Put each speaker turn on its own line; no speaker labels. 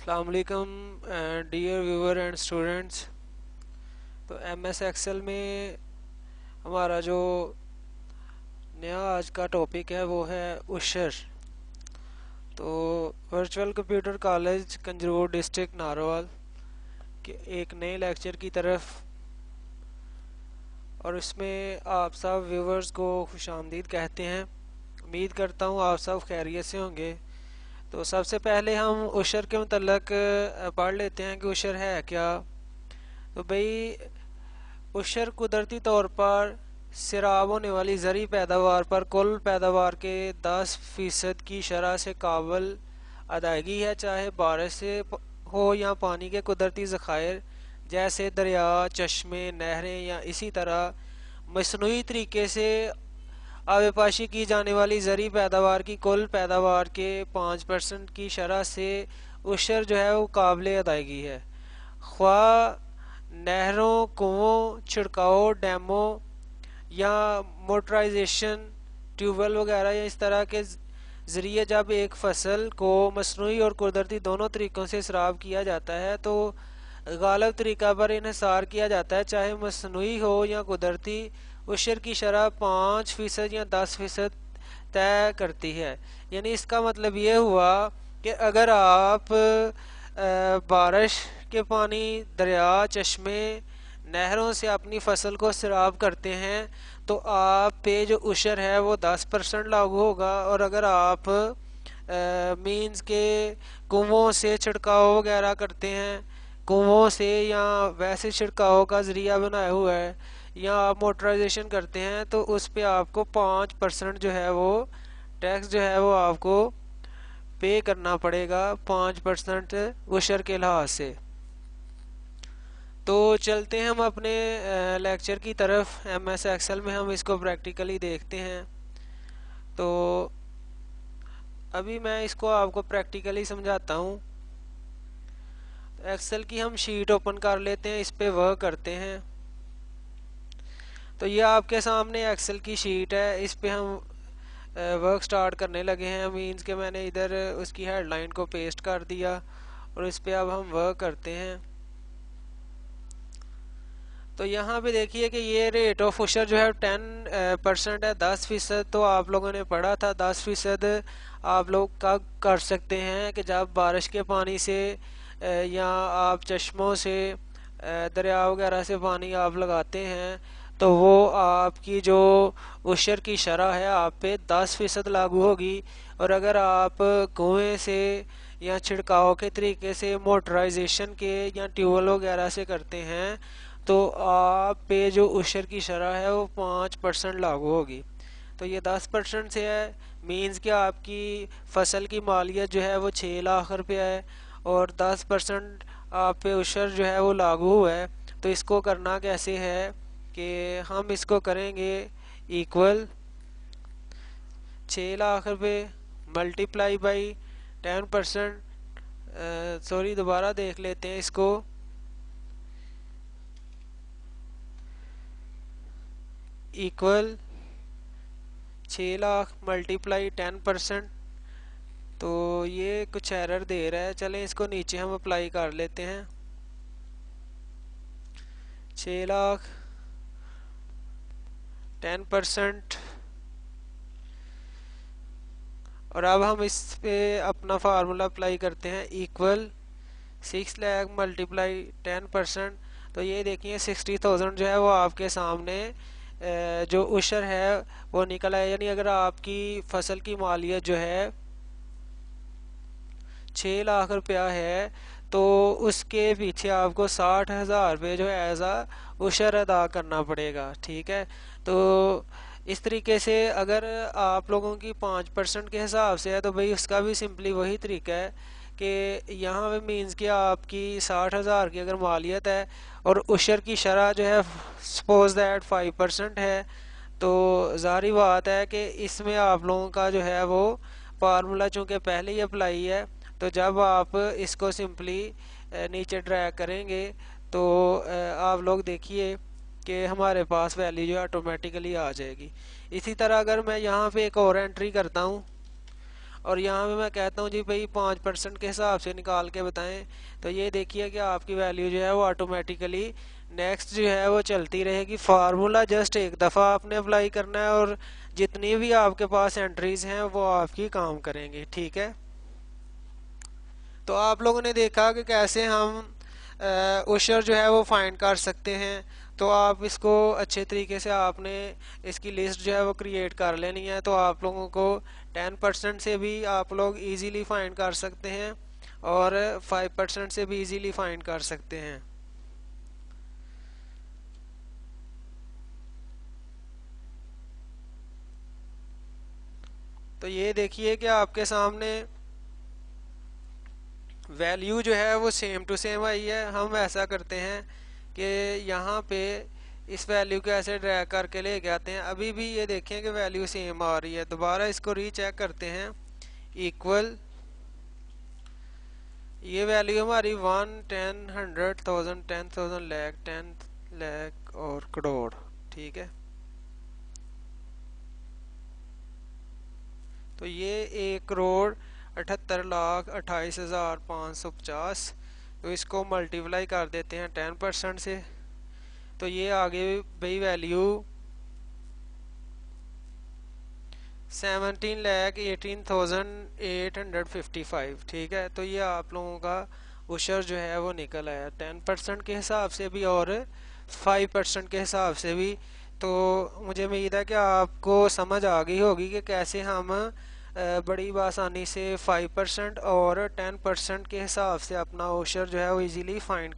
अस्सलाम वालेकुम dear viewer and students. तो एमएस एक्सेल में हमारा जो नया आज का टॉपिक है वो है उशर। तो virtual computer college Kanjarpur district Narowal के एक नए लेक्चर की तरफ, और इसमें आप सब व्यूअर्स को खुशामदीद कहते हैं। उम्मीद करता हूँ आप सब खैरियत से होंगे। तो सबसे पहले हम उशर के मतलब पढ़ लेते हैं कि उशर है क्या। तो भाई, उशर कुदरती तौर पर सिराब होने वाली ज़रूरी पैदावार पर कुल पैदावार के 10% की शरह से काबिल अदायगी है, चाहे बारिश से हो या पानी के कुदरती ज़खायर जैसे दरिया, चश्मे, नहरें, या इसी तरह मसनूई तरीके से आबपाशी की जाने वाली ज़रूरी पैदावार की कुल पैदावार के 5% की शरह से उशर जो है वो काबिल अदायगी है। ख्वाह नहरों, कुओं, छिड़काव डैमों या मोटराइजेशन ट्यूबवेल वगैरह या इस तरह के ज़रिए जब एक फसल को मसनूई और कुदरती दोनों तरीक़ों से सराब किया जाता है तो गालिब तरीक़ा पर इन्हिसार किया जाता है, चाहे मसनूई हो या कुदरती। उशर की शरह 5% या 10% तय करती है। यानी इसका मतलब ये हुआ कि अगर आप बारिश के पानी, दरिया, चश्मे, नहरों से अपनी फसल को सराब करते हैं तो आप पे जो उशर है वो 10% लागू होगा। और अगर आप मीन्स के कुओं से छिड़काव वगैरह करते हैं, कुओं से या वैसे छिड़काव का ज़रिया बनाया हुआ है, या आप मोटराइजेशन करते हैं तो उस पे आपको 5% जो है वो टैक्स जो है वो आपको पे करना पड़ेगा, 5% उशर के लिहाज से। तो चलते हैं हम अपने लेक्चर की तरफ। एमएस एक्सेल में हम इसको प्रैक्टिकली देखते हैं। तो अभी मैं इसको आपको प्रैक्टिकली समझाता हूँ। एक्सेल की हम शीट ओपन कर लेते हैं, इस पे वर्क करते हैं। तो ये आपके सामने एक्सेल की शीट है, इस पे हम वर्क स्टार्ट करने लगे हैं। मीन्स के मैंने इधर उसकी हेडलाइन को पेस्ट कर दिया और इस पे अब हम वर्क करते हैं। तो यहाँ पे देखिए कि ये रेट ऑफ उशर जो है 10% है, 10%। तो आप लोगों ने पढ़ा था 10% आप लोग कब कर सकते हैं कि जब बारिश के पानी से या आप चश्मों से, दरिया वगैरह से पानी आप लगाते हैं तो वो आपकी जो उशर की शरह है आप पे 10% लागू होगी। और अगर आप कुएं से या छिड़काव के तरीके से, मोटराइजेशन के या ट्यूबवेल वगैरह से करते हैं तो आप पे जो उशर की शरह है वो 5% लागू होगी। तो ये 10% से है, मीन्स कि आपकी फसल की मालियत जो है वो 6 लाख रुपया है और 10% आप पे उशर जो है वो लागू हुआ है। तो इसको करना कैसे है कि हम इसको करेंगे इक्वल 6 लाख रुपये मल्टीप्लाई बाई 10%। सॉरी, दोबारा देख लेते हैं इसको। Equal 6 lakh multiply 10%। तो ये कुछ एरर दे रहा है, चलें इसको नीचे हम अप्लाई कर लेते हैं। 6 लाख 10%। और अब हम इस पे अपना फार्मूला अप्लाई करते हैं, इक्वल 6 लाख मल्टीप्लाई 10%। तो ये देखिए 60,000 जो है वो आपके सामने जो उशर है वो निकल आया। यानी अगर आपकी फसल की मालियत जो है 6 लाख रुपया है तो उसके पीछे आपको 60,000 रुपये जो है एज आ उशर अदा करना पड़ेगा। ठीक है, तो इस तरीके से अगर आप लोगों की 5% के हिसाब से है तो भाई उसका भी सिंपली वही तरीका है कि यहाँ पे मीन्स कि आपकी 60,000 की अगर मालियत है और उशर की शरह जो है सपोज दैट 5% है, तो ज़ाहिर बात है कि इसमें आप लोगों का जो है वो फार्मूला चूँकि पहले ही अप्लाई है, तो जब आप इसको सिंपली नीचे ड्रैग करेंगे तो आप लोग देखिए कि हमारे पास वैल्यू जो है ऑटोमेटिकली आ जाएगी। इसी तरह अगर मैं यहाँ पे एक और एंट्री करता हूँ और यहाँ पे मैं कहता हूँ जी भाई 5% के हिसाब से निकाल के बताएं, तो ये देखिए कि आपकी वैल्यू जो है वो ऑटोमेटिकली नेक्स्ट जो है वो चलती रहेगी। फार्मूला जस्ट एक दफ़ा आपने अप्लाई करना है और जितनी भी आपके पास एंट्रीज हैं वो आपकी काम करेंगी, ठीक है। तो आप लोगों ने देखा कि कैसे हम उशर जो है वो फाइंड कर सकते हैं। तो आप इसको अच्छे तरीके से आपने इसकी लिस्ट जो है वो क्रिएट कर लेनी है। तो आप लोगों को 10% से भी आप लोग इजीली फाइंड कर सकते हैं और 5% से भी इजीली फाइंड कर सकते हैं। तो ये देखिए कि आपके सामने वैल्यू जो है वो सेम टू सेम आई है। हम ऐसा करते हैं कि यहाँ पे इस वैल्यू को ऐसे ड्रैग करके लेके आते हैं। अभी भी ये देखें कि वैल्यू सेम आ रही है। दोबारा इसको रीचेक करते हैं। इक्वल, ये वैल्यू हमारी 1, 10, 100,000, 10,000, लाख, 10 लाख और करोड़, ठीक है। तो ये 1,78,28,550। तो इसको मल्टीप्लाई कर देते हैं 10% से। तो ये आगे भाई वैल्यू 17,18,855, ठीक है। तो ये आप लोगों का उशर जो है वो निकल आया 10% के हिसाब से भी और 5% के हिसाब से भी। तो मुझे उम्मीद है कि आपको समझ आ गई होगी कि कैसे हम बड़ी आसानी से 5% और 10% के हिसाब से अपना उशर जो है वो इजीली फाइंड